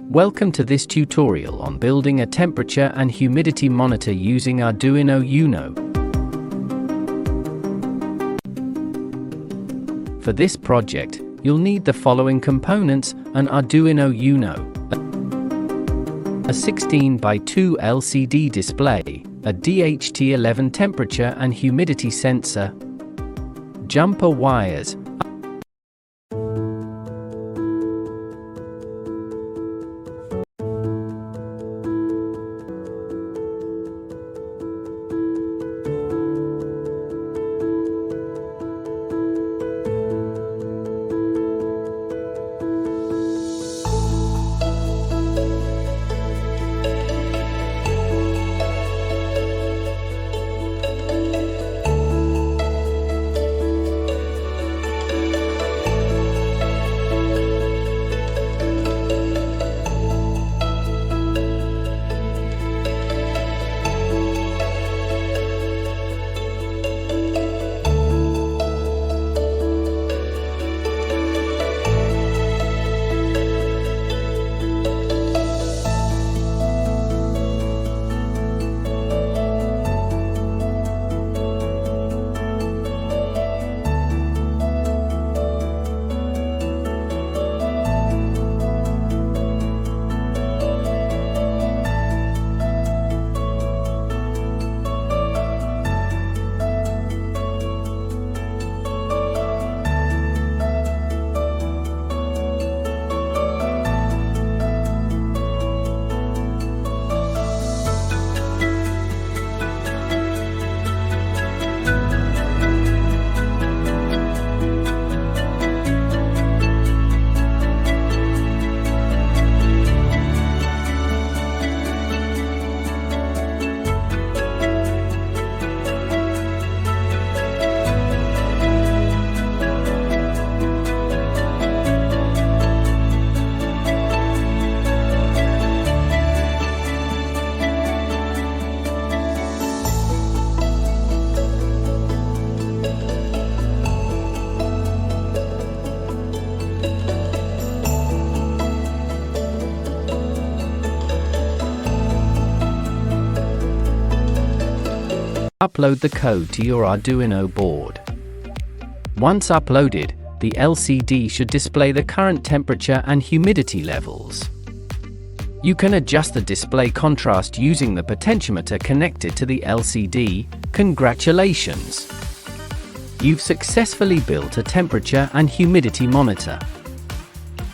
Welcome to this tutorial on building a temperature and humidity monitor using Arduino Uno. For this project, you'll need the following components: an Arduino Uno, a 16:2 LCD display, a DHT11 temperature and humidity sensor, jumper wires, Upload the code to your Arduino board. Once uploaded, the LCD should display the current temperature and humidity levels. You can adjust the display contrast using the potentiometer connected to the LCD. Congratulations! You've successfully built a temperature and humidity monitor.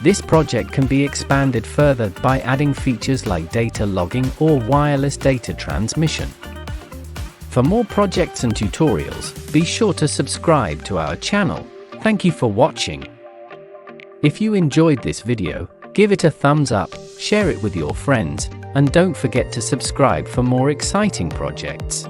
This project can be expanded further by adding features like data logging or wireless data transmission. For more projects and tutorials, be sure to subscribe to our channel. Thank you for watching. If you enjoyed this video, give it a thumbs up, share it with your friends, and don't forget to subscribe for more exciting projects.